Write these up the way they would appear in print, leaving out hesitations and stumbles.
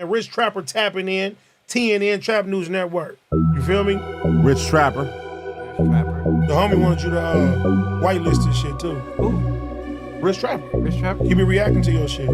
And Rich Trapper tapping in, TNN Trap News Network. You feel me? Rich Trapper. The homie wanted you to whitelist this shit too. Who? Rich Trapper. Rich Trapper? He be reacting to your shit.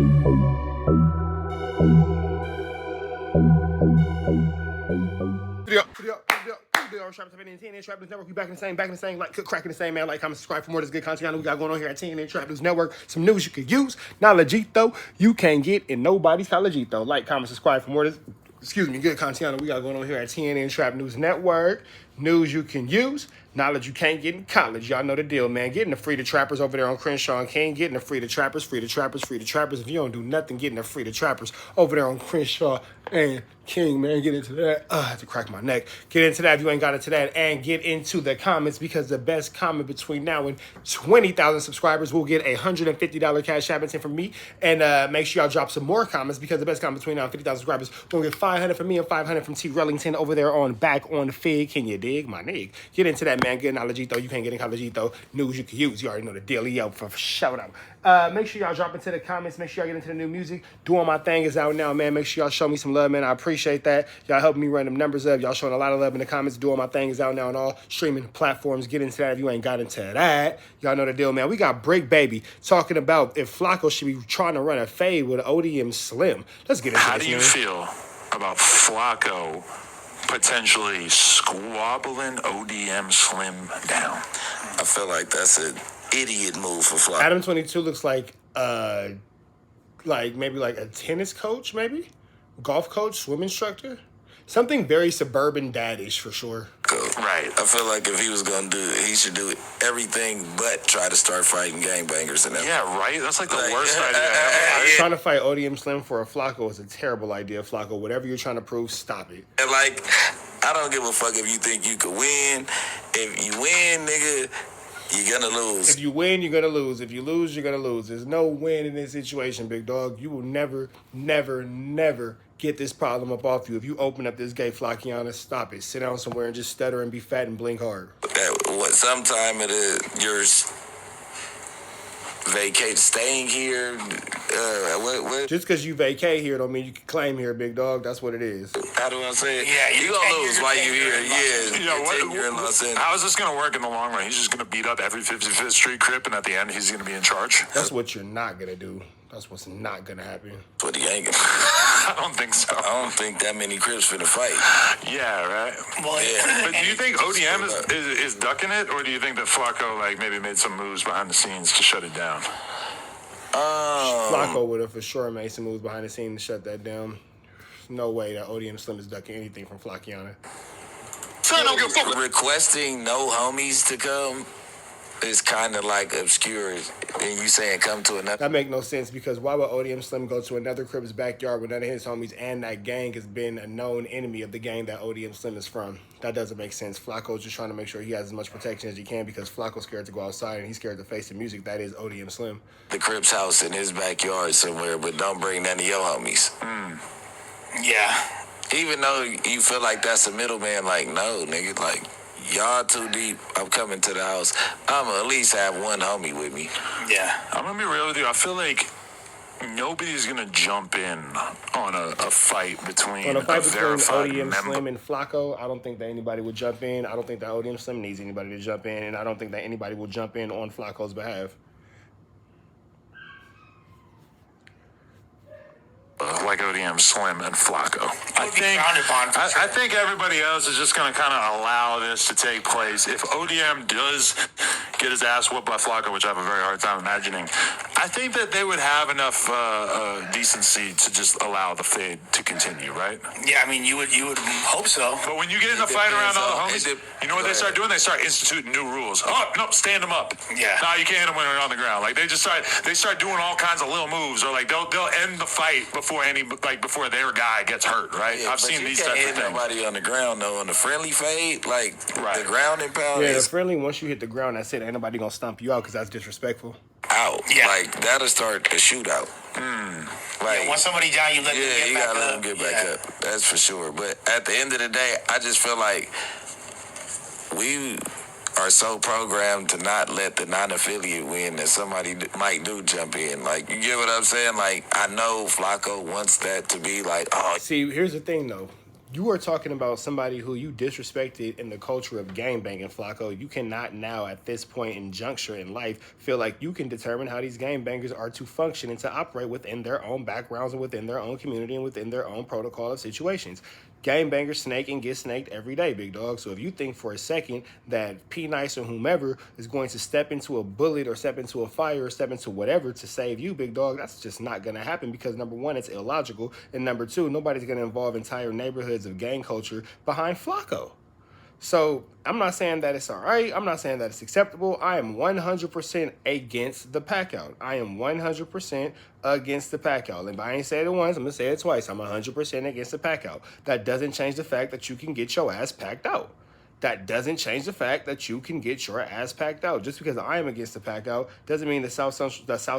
Trap News Network. We back in the same, like cracking the same, man. Like, comment, subscribe for more of this good content we got going on here at TNN Trap News Network. Some news you could use. Knowledgeito you can't get in nobody's collegeito. Like, comment, subscribe for more of this, good content we got going on here at TNN Trap News Network. News you can use. Knowledge you can't get in college. Y'all know the deal, man. Getting the free to trappers over there on Crenshaw and King. Getting the free to trappers, free to trappers, free to trappers. If you don't do nothing, getting the free to trappers over there on Crenshaw and King, man. Get into that. I have to crack my neck. Get into that if you ain't got into that. And get into the comments, because the best comment between now and 20,000 subscribers will get a $150 cash app from me. And make sure y'all drop some more comments, because the best comment between now and 50,000 subscribers will get 500 from me and 500 from T. Rellington over there on Back on Fig. Can you dig? My nig. Get into that, man. Good knowledgeito. You can't get in collegeito. News you can use. You already know the deal. Yo, for shout out. Make sure y'all drop into the comments. Make sure y'all get into the new music. Doing My Thing is out now, man. Make sure y'all show me some love, man. I appreciate that. Y'all helping me run them numbers up. Y'all showing a lot of love in the comments. Doing My Thing is out now on all streaming platforms. Get into that if you ain't got into that. Y'all know the deal, man. We got Bricc, baby, talking about if Flakko should be trying to run a fade with ODM SLOM. Let's get into How this, do you feel about Flakko potentially squabbling ODM SLOM down? I feel like that's an idiot move for Flakko. Adam 22 looks like maybe like a tennis coach, maybe golf coach, swim instructor, something very suburban daddish for sure. Right. I feel like if he was gonna do it, he should do everything but try to start fighting gangbangers and everything. Yeah, right. That's like the worst idea ever. Right? Trying to fight ODM SLOM for a Flakko is a terrible idea. Flakko, whatever you're trying to prove, stop it. And like, I don't give a fuck if you think you could win. If you win, nigga, you're gonna lose. If you win, you're gonna lose. If you lose, you're gonna lose. There's no win in this situation, big dog. You will never, never, never get this problem up off you. If you open up this gate, Flackiana, stop it. Sit down somewhere and just stutter and be fat and blink hard. Sometime it is yours. Vacate, staying here. What? Just because you vacate here don't mean you can claim here, big dog. That's what it is. How do I say it? Yeah, you gonna lose while you here. Yeah. How is this gonna work in the long run? He's just gonna beat up every 55th Street Crip, and at the end, he's gonna be in charge. That's what you're not gonna do. That's what's not gonna happen. That's what he ain't gonna. I don't think so. I don't think that many Crips finna fight. Yeah, right. Well, Yeah. But do you think ODM is ducking it, or do you think that Flakko maybe made some moves behind the scenes to shut it down? Flakko would have for sure made some moves behind the scenes to shut that down. There's no way that ODM SLOM is ducking anything from Flackiana. Requesting no homies to come is kind of like obscure. And you saying come to another. That make no sense, because why would ODM SLOM go to another Crip's backyard when none of his homies and that gang has been a known enemy of the gang that ODM SLOM is from? That doesn't make sense. Flacco's just trying to make sure he has as much protection as he can, because Flacco's scared to go outside and he's scared to face the music that is ODM SLOM. The Crip's house in his backyard somewhere, but don't bring none of your homies. yeah. Even though you feel like that's a middleman, like, no, nigga, like, y'all too deep. I'm coming to the house. I'ma at least have one homie with me. Yeah. I'm gonna be real with you. I feel like nobody's gonna jump in on a fight between On a fight between verified ODM member. SLOM and Flakko, I don't think that anybody would jump in. I don't think that ODM SLOM needs anybody to jump in, and I don't think that anybody will jump in on Flacco's behalf. Like ODM SLOM and Flakko. I I think everybody else is just going to kind of allow this to take place. If ODM does get his ass whooped by Flakko, which I have a very hard time imagining, I think that they would have enough decency to just allow the fade to continue, right? Yeah, I mean, you would hope so. But when you get in a fight around all the homies, It you know what they start doing? They start instituting new rules. Oh, no, stand them up. Yeah. No, you can't hit them when they're on the ground. Like, they start doing all kinds of little moves, or like they'll end the fight before their guy gets hurt, right? Yeah, I've seen these types of You can't hit things. nobody on the ground, though. On the friendly fade, like, Right. the ground and pound Yeah, the is friendly, once you hit the ground, that's it. Ain't nobody gonna stomp you out, because that's disrespectful. out. Yeah. Like, that'll start a shootout. Like, Yeah, once somebody down, you let them yeah, get you back gotta up. let them get back up. That's for sure. But at the end of the day, I just feel like are so programmed to not let the non-affiliate win that somebody might do jump in. Like, you get what I'm saying? Like, I know Flakko wants that to be like, oh. See, here's the thing, though. You are talking about somebody who you disrespected in the culture of gangbanging, Flakko. You cannot now, at this point in juncture in life, feel like you can determine how these gangbangers are to function and to operate within their own backgrounds and within their own community and within their own protocol of situations. Gangbangers snake and get snaked every day, big dog. So if you think for a second that P. Nice or whomever is going to step into a bullet or step into a fire or step into whatever to save you, big dog, that's just not going to happen because, number one, it's illogical. And number two, nobody's going to involve entire neighborhoods of gang culture behind Flakko. So I'm not saying that it's all right. I'm not saying that it's acceptable. I am 100% against the pack out. I am 100% against the pack out. And if I ain't said it once, I'm going to say it twice. I'm 100% against the pack out. That doesn't change the fact that you can get your ass packed out. That doesn't change the fact that you can get your ass packed out. Just because I am against the pack out doesn't mean the South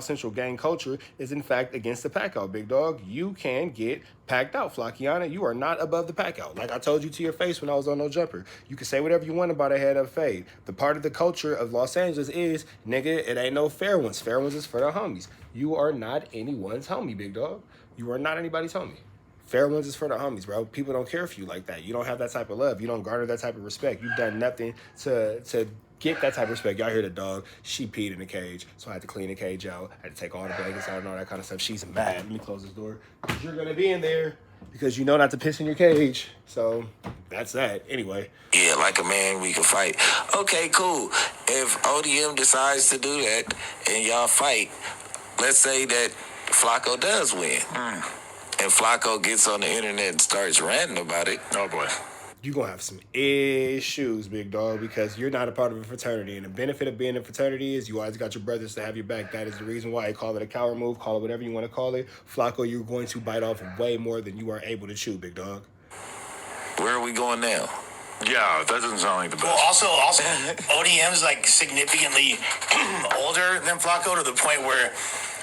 Central gang culture is in fact against the pack out, big dog. You can get packed out, Flackiana. You are not above the pack out. Like I told you to your face when I was on No Jumper. You can say whatever you want about a head up fade. The part of the culture of Los Angeles is, nigga, it ain't no fair ones. Fair ones is for the homies. You are not anyone's homie, big dog. You are not anybody's homie. Fair ones is for the homies, bro. People don't care for you like that. You don't have that type of love. You don't garner that type of respect. You've done nothing to get that type of respect. Y'all hear the dog. She peed in the cage, so I had to clean the cage out. I had to take all the blankets out and all that kind of stuff. She's mad. Let me close this door. Because you're going to be in there because you know not to piss in your cage. So that's that. Anyway. Yeah, like a man, we can fight. Okay, cool. If ODM decides to do that and y'all fight, let's say that Flakko does win. And Flakko gets on the internet and starts ranting about it. Oh, boy. You're going to have some issues, big dog, because you're not a part of a fraternity. And the benefit of being in a fraternity is you always got your brothers to have your back. That is the reason why I call it a coward move, call it whatever you want to call it. Flakko, you're going to bite off way more than you are able to chew, big dog. Where are we going now? Yeah, that doesn't sound like the best. Well, also, ODM's like significantly older than Flakko to the point where,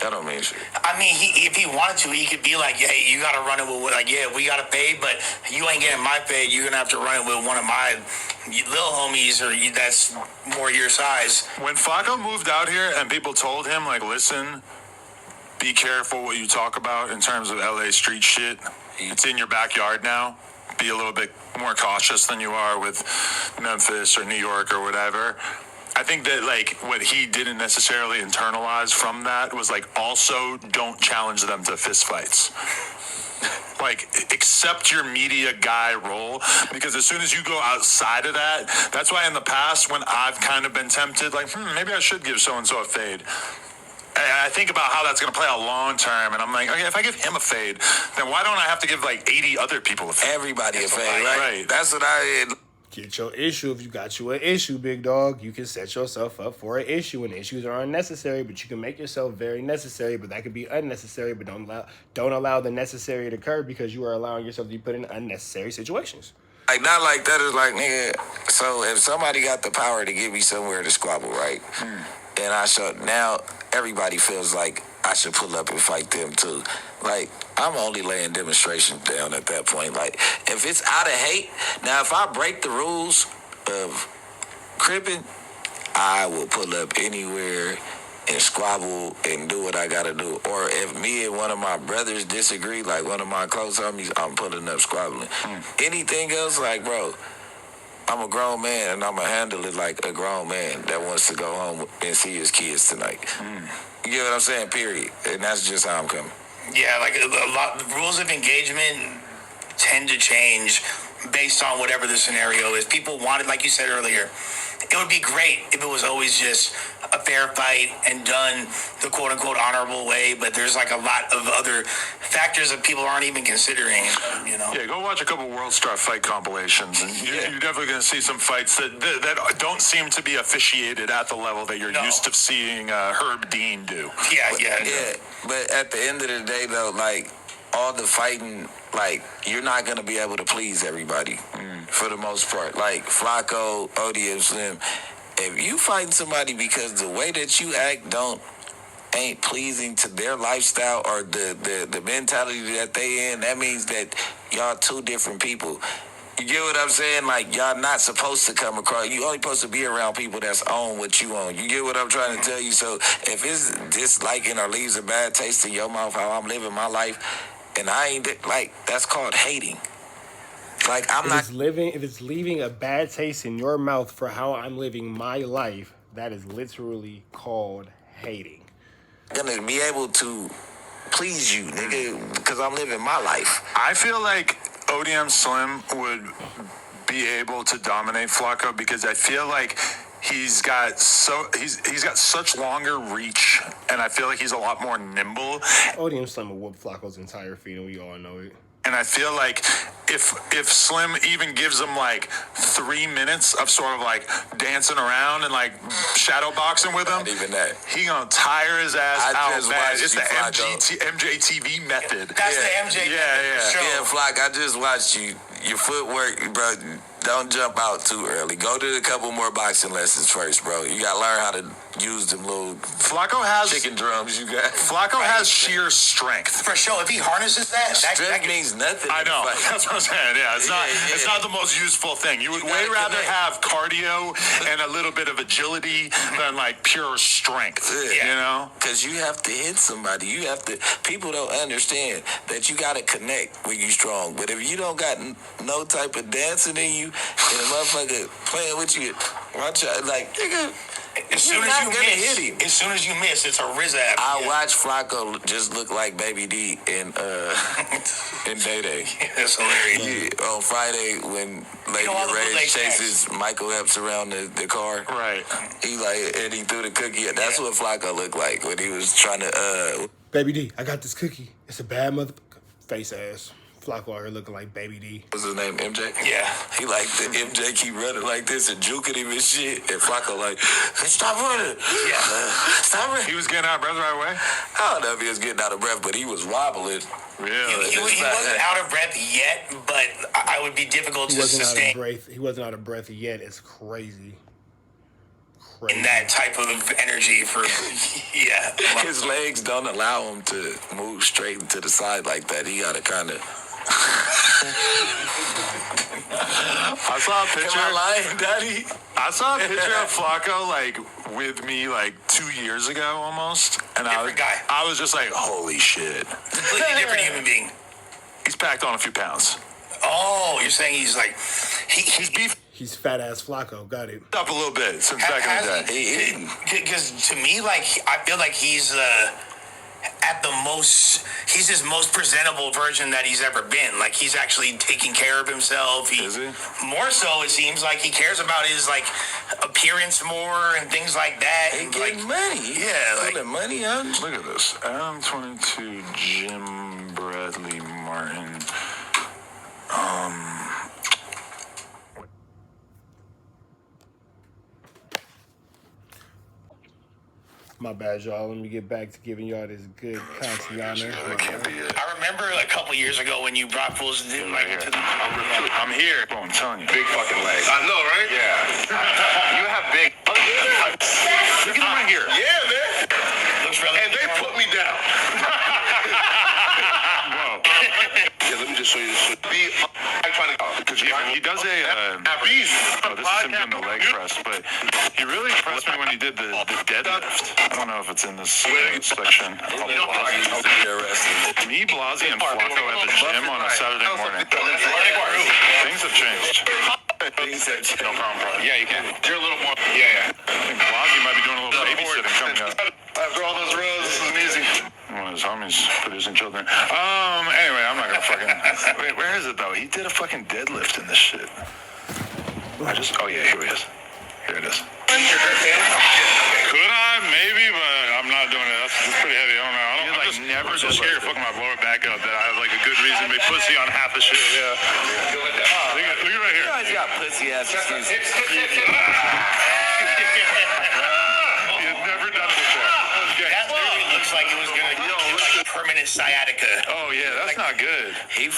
That don't mean shit. I mean, if he wanted to, he could be like, hey, you got to run it with, like, yeah, we got to pay, but you ain't getting my pay. You're going to have to run it with one of my little homies or that's more your size. When Flakko moved out here and people told him, like, listen, be careful what you talk about in terms of LA street shit. It's in your backyard now. Be a little bit more cautious than you are with Memphis or New York or whatever. I think that, like, what he didn't necessarily internalize from that was, like, also don't challenge them to fistfights. Like, accept your media guy role, because as soon as you go outside of that, that's why in the past when I've kind of been tempted, like, maybe I should give so-and-so a fade. I think about how that's going to play out long term, and I'm like, okay, if I give him a fade, then why don't I have to give, like, 80 other people a fade? Everybody a fade, right? That's what I did. Get your issue. If you got you an issue, big dog, you can set yourself up for an issue, and issues are unnecessary, but you can make yourself very necessary, but that could be unnecessary, but don't allow the necessary to occur because you are allowing yourself to be put in unnecessary situations. Like, not like that is like, nigga, so if somebody got the power to get me somewhere to squabble, right? And I should, now everybody feels like I should pull up and fight them too. Like, I'm only laying demonstrations down at that point. Like, if it's out of hate, now if I break the rules of cripping, I will pull up anywhere and squabble and do what I gotta do. Or if me and one of my brothers disagree, like one of my close homies, I'm pulling up squabbling. Anything else, like, bro, I'm a grown man and I'm gonna handle it like a grown man that wants to go home and see his kids tonight. You get what I'm saying? Period. And that's just how I'm coming. Yeah, like the rules of engagement tend to change based on whatever the scenario is. People wanted, like you said earlier, it would be great if it was always just a fair fight and done the quote-unquote honorable way, but there's like a lot of other factors that people aren't even considering, you know? Yeah, go watch a couple World Star fight compilations, and you're definitely going to see some fights that don't seem to be officiated at the level that you're used to seeing Herb Dean do. Yeah. But at the end of the day, though, like, all the fighting, like, you're not going to be able to please everybody for the most part. Like, Flakko, ODM, Slim, if you fighting somebody because the way that you act ain't pleasing to their lifestyle or the mentality that they in, that means that y'all two different people. You get what I'm saying? Like, y'all not supposed to come across. You only supposed to be around people that's on what you own. You get what I'm trying to tell you? So if it's disliking or leaves a bad taste in your mouth how I'm living my life, and I ain't, like, that's called hating. Like, If it's leaving a bad taste in your mouth for how I'm living my life, that is literally called hating. gonna be able to please you, nigga, because I'm living my life. I feel like ODM Slim would be able to dominate Flakko because I feel like he's got such longer reach, and I feel like he's a lot more nimble. ODM Slim will whoop Flacco's entire feet, and we all know it. And I feel like if Slim even gives him like 3 minutes of sort of like dancing around and like shadow boxing with him, Not even that. he gonna tire his ass out bad. It's the Flacco. MJTV method. That's the MJ. Yeah. Yeah, Flock, I just watched you. Your footwork, bro, don't jump out too early. Go to a couple more boxing lessons first, bro. You gotta learn how to use them little Flakko has chicken drums you got. Flakko has sheer strength. For sure, if he harnesses that Strength means nothing. I know. Like, That's what I'm saying. Yeah, it's not the most useful thing. You would way rather have cardio and a little bit of agility than like pure strength. Yeah. You know? Because you have to hit somebody. You have to. People don't understand that you gotta connect when you strong. But if you don't got no type of dancing in you, and a motherfucker playing with you, watch out, like nigga. As soon You're as not you gonna miss, hit him. as soon as you miss, it's a Rizab. I watched Flacco just look like Baby D in Day Day. That's hilarious. Yeah, on Friday when Lady all the Ray bootleg chases Michael Epps around the car. Right. He like and he threw the cookie. That's what Flacco looked like when he was trying to. Baby D, I got this cookie. It's a bad mother face ass. Flacco out here looking like Baby D. What's his name? MJ. Yeah. He like the MJ keep running like this and juking him and shit. And Flacco like, hey, stop running. Yeah. Stop running. He was getting out of breath right away? I don't know if he was getting out of breath, but he was wobbling. Really? He wasn't out of breath yet, but I would be difficult He to wasn't out of sustain breath. He wasn't out of breath yet. It's crazy. in that type of energy for, yeah. His legs don't allow him to move straight to the side like that. He got to kind of. I saw a picture. Am I lying, Daddy? I saw a picture of Flakko like with me like 2 years ago almost, and Different guy. I was just like, holy shit. Completely different human being. He's packed on a few pounds. Oh, you're saying he's like, He's beefed He's fat ass Flacco. Got it. up a little bit since back in the day. Because to me, like, I feel like he's he's his most presentable version that he's ever been. Like, he's actually taking care of himself. Is he? More so, it seems like he cares about his, like, appearance more and things like that. He And, getting like, money. yeah, like, Pulling money out. Look at this. Adam 22, Jim Bradley Martin. My bad, y'all. Let me get back to giving y'all this good Contiana. That can't be it. I remember a couple years ago when you brought Fools to the I'm here. Bro, I'm telling you. Big fucking legs. I know, right? Yeah. You have big. Look at him right here. Yeah, man. looks really And they put me down. Whoa. Yeah, let me just show you this shit. I'm trying to go. Because he does a Beast. oh, this is him doing the leg press, but he really impressed me when he did the deadlift. I don't know if it's in this section. Me, Blasey, and Flakko at the gym on a Saturday morning. Things have changed. No problem. Yeah, you can. You're a little more. I think Blasey might be doing a little babysitting coming up. After all those rows, this isn't easy. One of his homies producing children. Anyway, I'm not gonna fucking. Wait, where is it though? He did a fucking deadlift in this shit. Oh yeah, here he is. Here it is. Could I? Maybe, but I'm not doing it. That's pretty heavy. I don't know. I'm just here fucking my lower back up that I have like a good reason to be pussy on half the shit. Yeah. Look at right here. You guys got pussy ass excuses. He had never done it before. That literally looks like it was gonna. permanent sciatica. Oh yeah, that's not good. He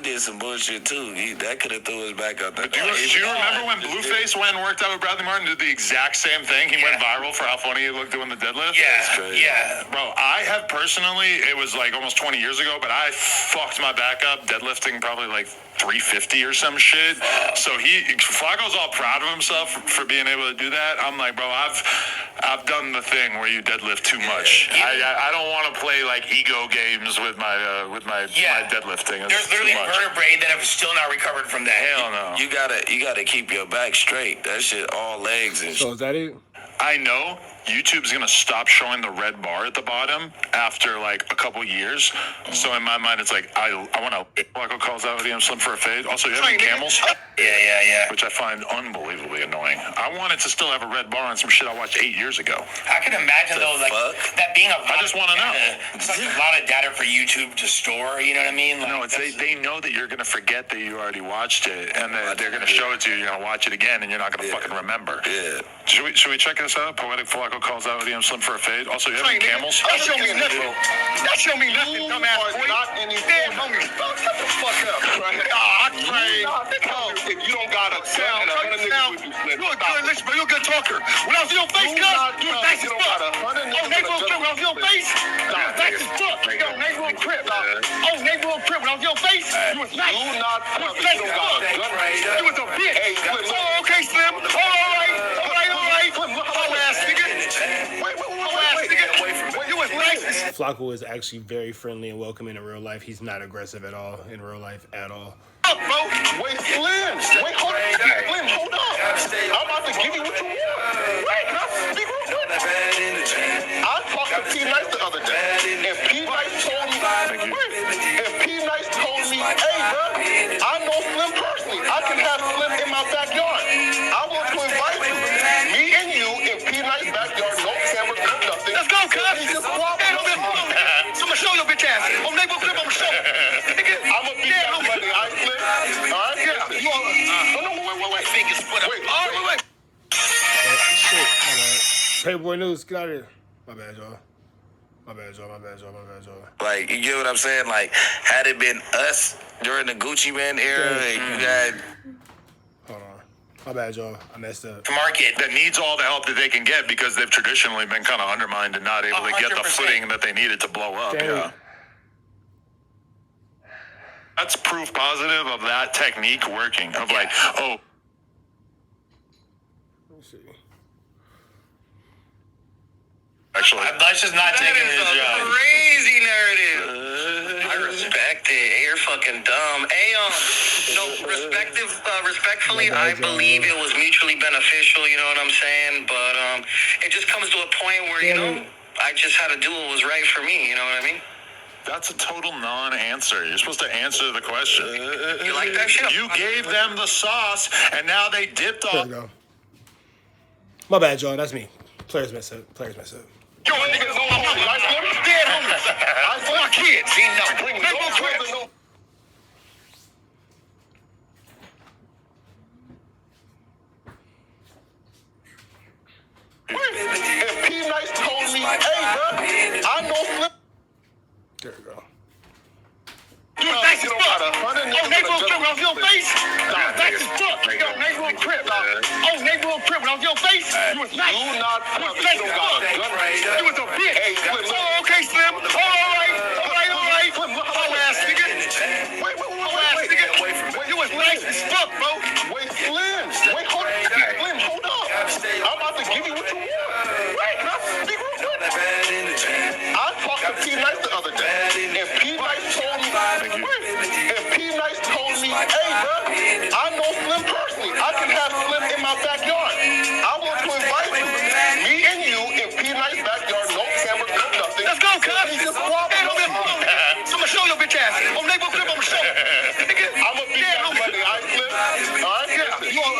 did some bullshit too. That could have threw his back up. Do you remember when Blueface went and worked out with Bradley Martin, did the exact same thing? He went viral for how funny he looked doing the deadlift. Yeah. Bro, I have personally, it was like almost 20 years ago, but I fucked my back up deadlifting probably like 350 or some shit. So Flacco's all proud of himself for being able to do that. I'm like, bro, I've done the thing where you deadlift too much. I don't want to play like ego games with my deadlifting. There's literally vertebrae that have still not recovered from that. Hell no. You gotta keep your back straight. That shit all legs and So is that it? I know YouTube's gonna stop showing the red bar at the bottom after like a couple years. So in my mind, it's like I want to. Flacco calls out ODM Slim for a fade. Also, you have camels. Yeah. Which I find unbelievably annoying. I wanted to still have a red bar on some shit I watched 8 years ago. I can imagine though, like that being a lot. I just want to know. It's like a lot of data for YouTube to store. You know what I mean? Like, No, they know that you're gonna forget that you already watched it, and that they're gonna show it to you. You're gonna watch it again, and you're not gonna fucking remember. Yeah. Should we check this out? Poetic Flacco calls out ODM Slim for a fade. Also, you have any camels? That show me nothing. That show me nothing, dumbass boy. Not any dead homies. Shut the fuck up. I train. If you don't got a sound, you're a good listener, you're a good talker. When I was in your face, you was nice as fuck. Oh, neighborhood crib, when I was in your face, you was nice as fuck. Yo, neighborhood crib. Oh, neighborhood crib, when I was in your face, you was nice. You was nice as fuck. You was a bitch. Oh, okay, Slim. All right. Whole ass nigga. Wait. You was nice. Flacco is actually very friendly and welcoming in real life. He's not aggressive at all in real life at all. Bro, wait, Slim. Wait, hold on. Slim, hold on. I'm about to give you what you want. Wait, be real good. I talked to P Nice the other day, and P Nice told me, hey, bro, I know Slim personally. I can have Slim in my backyard. I want to invite you. Me and you in P Nice backyard, no cameras, no nothing. Let's go, cuz. I'm gonna show your bitch ass. On neighborhood clip, I'm gonna show. I'm gonna be down Monday. I flip. All right? Yeah. You all wait. Fingers split up. Wait. Shit. All right. Paperboy News, get out of here. My bad, y'all. like, you get what I'm saying? Like, had it been us during the Gucci Man era, you got. Hold on. My bad, y'all. I messed up. Market that needs all the help that they can get because they've traditionally been kind of undermined and not able to get the 100%. footing that they needed to blow up. Damn. Yeah. That's proof positive of that technique working. Of like, oh. Let me see. Actually, Let's just not take his job. Crazy narrative. I respect it. You're fucking dumb. Respectfully, I believe it was mutually beneficial. You know what I'm saying? But it just comes to a point where I just had to do what was right for me. You know what I mean? that's a total non-answer. You're supposed to answer the question. You like that shit? You gave them the sauce, and now they dipped There off. we go. My bad, John. That's me. Players mess up. Yo, niggas no homies. I saw them dead homies. I saw my kids. See, no, bring no kids. No. If P Nice told me, hey, bro, I know Flip. There we go. You was nice as fuck. Oh, neighborhood crib, when I was in your face. You was nice as fuck. Yo, neighborhood crib. Oh, neighborhood crib, when I was in your face. You was nice. You was nice as fuck. You was a bitch. Oh, okay, Slim. Oh, all right. Whole ass nigga. Whole ass nigga. You was nice as fuck, bro. Wait, Slim. Wait, hold on. Slim, hold on. I'm about to give you what you want. Wait, be real good. I talked to P Nice the other day, and P Nice told me, hey, bro, I know Slim personally. I can have Slim in my backyard. I want to invite you. Me and you in P Nice backyard, no cameras, no nothing. Let's go, cuz. I'm gonna show your bitch ass. On neighborhood clip, I'm gonna show. I'm gonna be down Monday. I flip. All right, yeah. You all.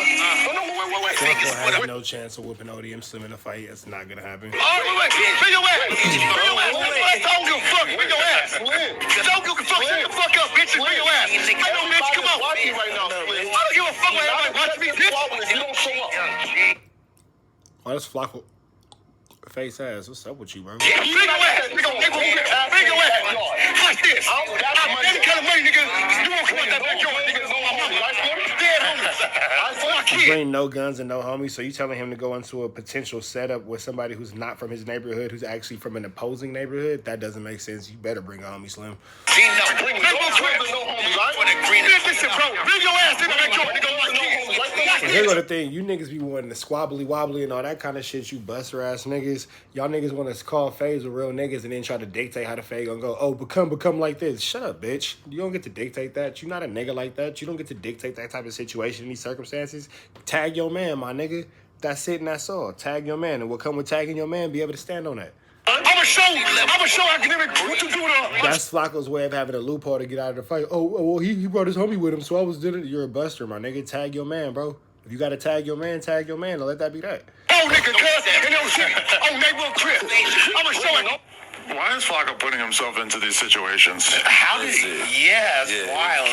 Wait. Flakko has no chance of whooping ODM Slim in a fight. It's not gonna happen. All right, wait. Bring your ass. I don't give a fuck. Bring your ass. Don't give a fuck. Shut the fuck up, bitch. Bring your ass. I know, bitch. Come on. Watching right now, I don't give a fuck what everybody watching me, bitch. You don't show up. Oh, that's Flakko face ass. What's up with you, bro? Bring your ass, nigga. Bring your ass. Watch this. I'm any kind of money, nigga. You won't come out that backyard, nigga. On my mama. Dead homies. For my kid. Bring no guns and no homies. So you telling him to go into a potential setup with somebody who's not from his neighborhood, who's actually from an opposing neighborhood? That doesn't make sense. You better bring a homie, Slim. Bring no homies, right? Listen, bro. Bring your ass in the backyard, nigga. On my kids. And here's the thing, you niggas be wanting to squabbly wobbly and all that kind of shit, you buster ass niggas. Y'all niggas want to call fades with real niggas and then try to dictate how the fade gonna go. Oh, become like this. Shut up, bitch. You don't get to dictate that. You not a nigga like that. You don't get to dictate that type of situation in these circumstances. Tag your man, my nigga. That's it and that's all. Tag your man. And what come with tagging your man, be able to stand on that. I'ma show academic what you do to That's Flakko's way of having a loophole to get out of the fight. Oh well, he brought his homie with him, so I was doing it. You're a buster, my nigga. Tag your man, bro. If you gotta tag your man, and let that be that. Oh, nigga, cuz, and they'll shit. Oh, they will crip. I'ma show it. Why is Flakko putting himself into these situations? How did he? Yeah, it's wild.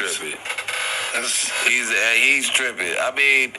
He's tripping. I mean,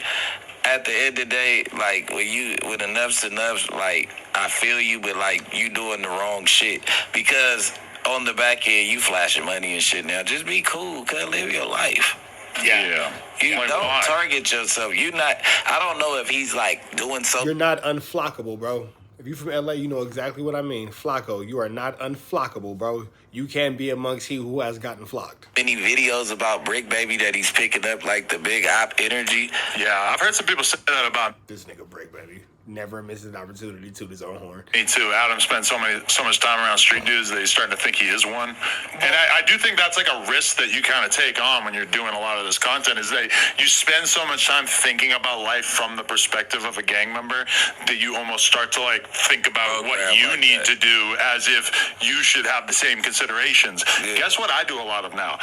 at the end of the day, like when enough's enough, like I feel you, but like you doing the wrong shit because on the back end you flashing money and shit. Now just be cool, cuz live your life. Yeah. You Like, don't why? target yourself. You're not. I don't know if he's like doing something. You're not unflockable, bro. If you from LA, you know exactly what I mean. Flakko, you are not unflockable, bro. You can't be amongst he who has gotten flocked. Any videos about Bricc, baby, that he's picking up like the big op energy. Yeah, I've heard some people say that about This nigga Bricc, baby. Never misses an opportunity to his own horn. me too. Adam spent so much time around street dudes that he's starting to think he is one. And I do think that's like a risk that you kind of take on when you're doing a lot of this content is that you spend so much time thinking about life from the perspective of a gang member that you almost start to like think about what you need to do as if you should have the same considerations. Yeah. Guess what I do a lot of now?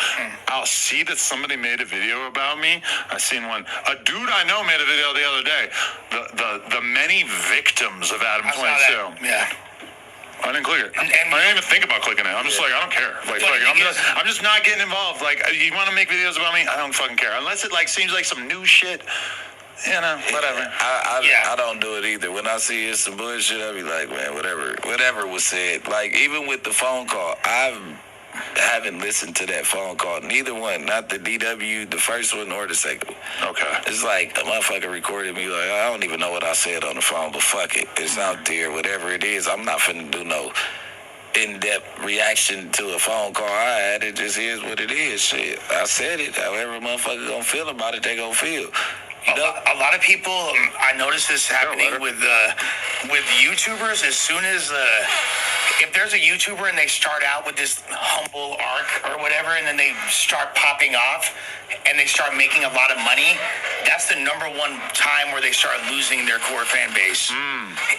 I'll see that somebody made a video about me. I seen one. A dude I know made a video the other day. The many victims of Adam 22. Yeah. I didn't click it. I didn't even think about clicking it. I'm just like, I don't care. Like I'm just not getting involved. Like, you want to make videos about me? I don't fucking care. Unless it like seems like some new shit. You know, whatever. I don't do it either. When I see it's some bullshit, I be like, man, whatever was said. Like even with the phone call, I haven't listened to that phone call. Neither one, not the DW, the first one or the second one. Okay. It's like a motherfucker recorded me like, I don't even know what I said on the phone, but fuck it. It's out there, whatever it is. I'm not finna do no in-depth reaction to a phone call I had. It just is what it is. Shit. I said it. However motherfucker gonna feel about it, they gonna feel. You know? A lot of people, I noticed this happening with YouTubers. As soon as if there's a YouTuber and they start out with this humble arc or whatever, and then they start popping off and they start making a lot of money, that's the number one time where they start losing their core fan base.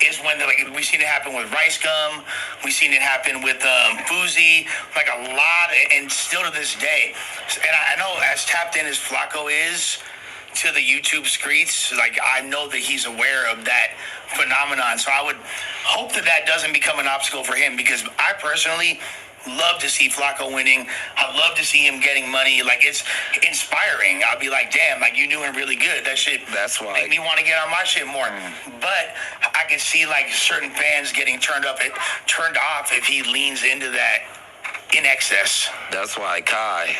Is when we've seen it happen with Rice Gum, we've seen it happen with Boozy, like a lot, and still to this day. And I know as tapped in as Flakko is to the YouTube streets, like I know that he's aware of that phenomenon. So I would hope that doesn't become an obstacle for him, because I personally love to see Flakko winning. I love to see him getting money. Like, it's inspiring. I'll be like, damn, like you're doing really good. That shit That's why make me want to get on my shit more. But I can see like certain fans getting turned off if he leans into that in excess. That's why Kai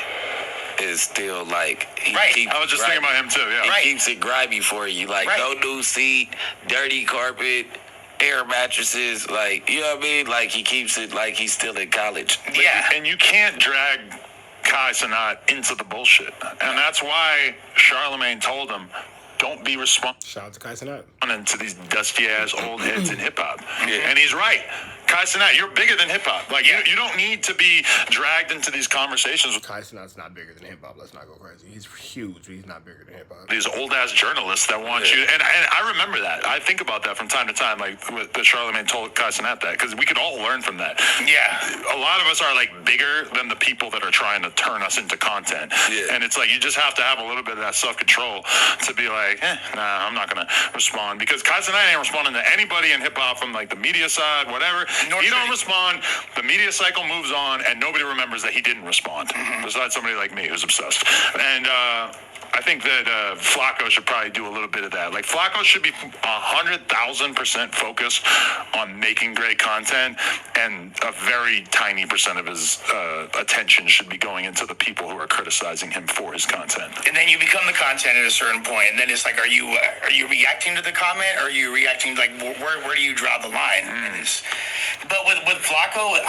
is still like Right. I was just thinking about him too. Yeah. He keeps it grimy for you, like no new seat, dirty carpet, air mattresses, like you know what I mean. Like he keeps it like he's still in college. Yeah. And you can't drag Kai Cenat into the bullshit, and that's why Charlemagne told him, don't be responsible Shout out to Kai Cenat. to these dusty ass old heads in hip hop. And he's right. Kai Cenat, you're bigger than hip hop. Like you don't need to be dragged into these conversations with Kai Cenat's not bigger than hip hop. Let's not go crazy. He's huge, but he's not bigger than hip hop. these old ass journalists that want you. And I remember that. I think about that from time to time, like that Charlemagne told Kai Cenat that, because we could all learn from that. Yeah. A lot of us are like bigger than the people that are trying to turn us into content. Yeah. And it's like you just have to have a little bit of that self-control to be like, nah, I'm not gonna respond, because Kai Cenat ain't responding to anybody in hip hop from like the media side, whatever. He don't respond. The media cycle moves on, and nobody remembers that he didn't respond. Besides somebody like me who's obsessed. And I think that Flakko should probably do a little bit of that. Like, Flakko should be 100,000% focused on making great content, and a very tiny percent of his attention should be going into the people who are criticizing him for his content. And then you become the content at a certain point, and then it's like, are you reacting to the comment, or are you reacting, like, where do you draw the line? But with Flakko,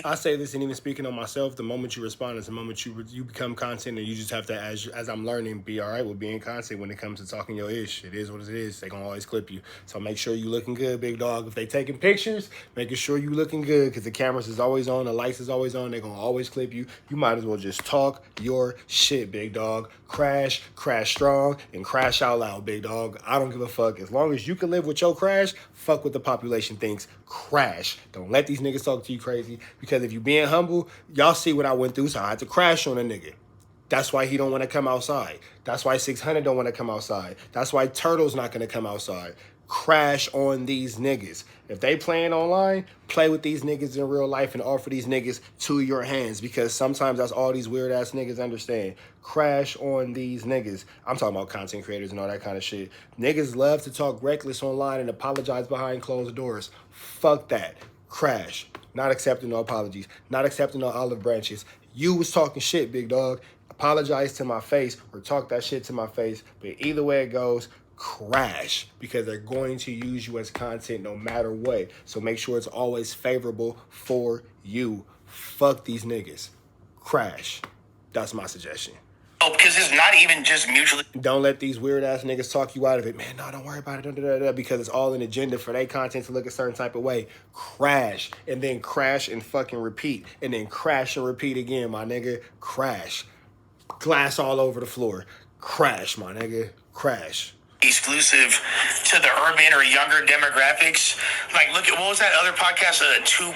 I say this, and even speaking on myself, the moment you respond is the moment you become content, and you just have to, as I'm learning, be all right with being content when it comes to talking your ish. It is what it is. They gonna always clip you. So make sure you looking good, big dog. If they taking pictures, making sure you looking good, because the cameras is always on, the lights is always on. They gonna always clip you. You might as well just talk your shit, big dog. Crash strong, and crash out loud, big dog. I don't give a fuck. As long as you can live with your crash, fuck what the population thinks. Crash. Don't let these niggas talk to you crazy, because if you being humble, y'all see what I went through, so I had to crash on a nigga. That's why he don't want to come outside. That's why 600 don't want to come outside. That's why Turtle's not going to come outside. Crash on these niggas. If they playing online, play with these niggas in real life and offer these niggas to your hands, because sometimes that's all these weird ass niggas understand. Crash on these niggas. I'm talking about content creators and all that kind of shit. Niggas love to talk reckless online and apologize behind closed doors. Fuck that. Crash. Not accepting no apologies. Not accepting no olive branches. You was talking shit, big dog. Apologize to my face or talk that shit to my face. But either way it goes, crash, because they're going to use you as content no matter what. So make sure it's always favorable for you. Fuck these niggas. Crash. That's my suggestion. Oh, because it's not even just mutually. Don't let these weird ass niggas talk you out of it. Man, no, don't worry about it. Because it's all an agenda for their content to look a certain type of way. Crash. And then crash and fucking repeat. And then crash and repeat again, my nigga. Crash. Glass all over the floor. Crash, my nigga. Crash. Exclusive to the urban or younger demographics. Like, look at, what was that other podcast, two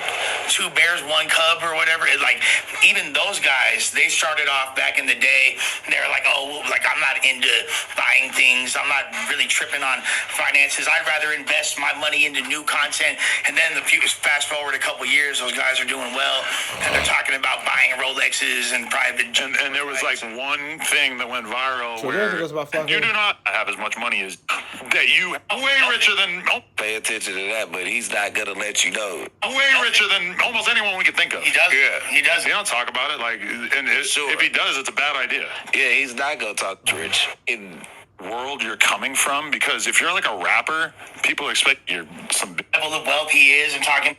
bears, one cub or whatever. It's like, even those guys, they started off back in the day, they're like, oh, like, I'm not into buying things, I'm not really tripping on finances, I'd rather invest my money into new content. And then fast forward a couple years, those guys are doing well, and they're talking about buying Rolexes and private jet. And there was like one thing that went viral So where goes about you do not have as much money as that you way richer than Pay attention to that, but he's not gonna let you know. way richer than almost anyone we could think of. He does. Yeah, He does. He don't talk about it, like, and Sure. if he does, it's a bad idea. Yeah, he's not gonna talk to Rich. In world you're coming from, because if you're like a rapper, people expect you're some. Level of wealth he is and talking.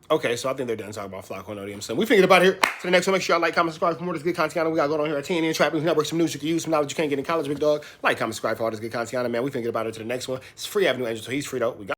Okay, so I think they're done talking about Flakko and ODM. So we figured about here. To the next one, make sure y'all like, comment, subscribe for more of this good content. We got going on here at TNN Trap News Network. Some news you can use, some knowledge you can't get in college, big dog. Like, comment, subscribe for all this good content, man. We figured about it. To the next one. It's free Avenue Angel, so he's free though. We got